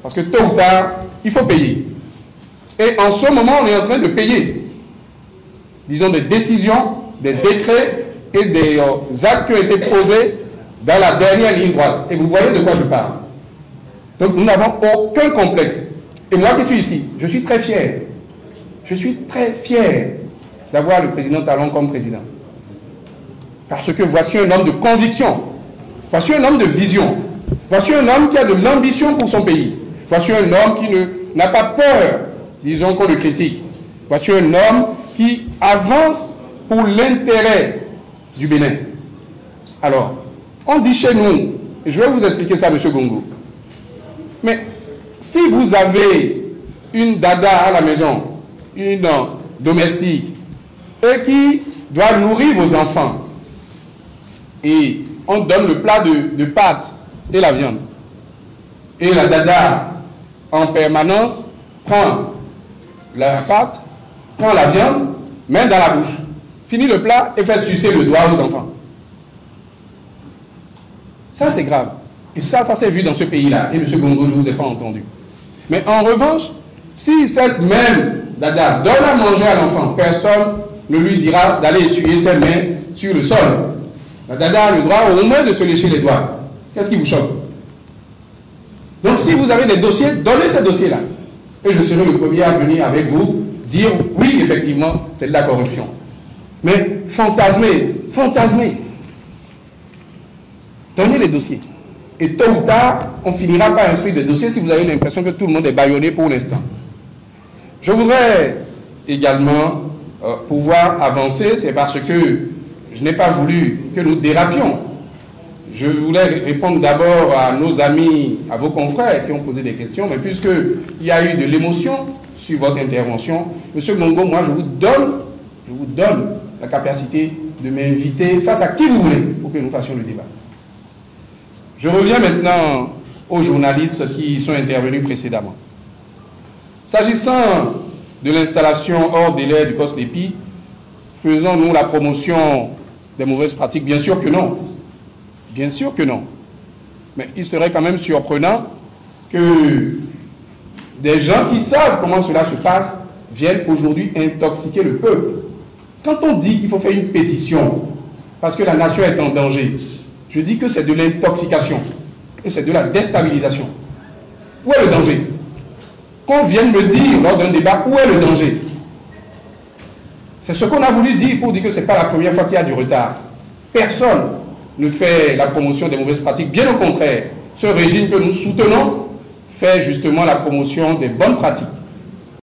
Parce que tôt ou tard, il faut payer. Et en ce moment, on est en train de payer. Disons des décisions, des décrets et des actes qui ont été posés dans la dernière ligne droite. Et vous voyez de quoi je parle. Donc nous n'avons aucun complexe. Et moi qui suis ici, je suis très fier. Je suis très fier d'avoir le président Talon comme président. Parce que voici un homme de conviction. Voici un homme de vision. Voici un homme qui a de l'ambition pour son pays. Voici un homme qui n'a pas peur, disons, qu'on le critique. Voici un homme qui avance pour l'intérêt du Bénin. Alors, on dit chez nous, et je vais vous expliquer ça, M. Gongo, mais si vous avez une dada à la maison, une domestique, et qui doit nourrir vos enfants, et on donne le plat de pâtes et la viande, et la dada en permanence prend la pâte, prend la viande, met dans la bouche, finit le plat et fait sucer le doigt aux enfants. Ça c'est grave. Et ça s'est vu dans ce pays-là. Et M. Gongo, je ne vous ai pas entendu. Mais en revanche, si cette même dada donne à manger à l'enfant, personne ne lui dira d'aller essuyer ses mains sur le sol. La dada a le droit au moins de se lécher les doigts. Qu'est-ce qui vous choque? Donc si vous avez des dossiers, donnez ces dossiers-là. Et je serai le premier à venir avec vous dire oui, effectivement, c'est de la corruption. Mais fantasmer. Donnez les dossiers. Et tôt ou tard, on finira par instruire des dossiers si vous avez l'impression que tout le monde est bâillonné pour l'instant. Je voudrais également pouvoir avancer, c'est parce que je n'ai pas voulu que nous dérapions. Je voulais répondre d'abord à nos amis, à vos confrères qui ont posé des questions, mais puisqu'il y a eu de l'émotion sur votre intervention, M. Gongo, moi je vous donne la capacité de m'inviter face à qui vous voulez pour que nous fassions le débat. Je reviens maintenant aux journalistes qui sont intervenus précédemment. S'agissant de l'installation hors délai du COSLEPI, faisons-nous la promotion des mauvaises pratiques? Bien sûr que non. Bien sûr que non. Mais il serait quand même surprenant que des gens qui savent comment cela se passe viennent aujourd'hui intoxiquer le peuple. Quand on dit qu'il faut faire une pétition parce que la nation est en danger, je dis que c'est de l'intoxication et c'est de la déstabilisation. Où est le danger? Qu'on vienne me dire lors d'un débat où est le danger. C'est ce qu'on a voulu dire pour dire que ce n'est pas la première fois qu'il y a du retard. Personne ne fait la promotion des mauvaises pratiques. Bien au contraire, ce régime que nous soutenons fait justement la promotion des bonnes pratiques.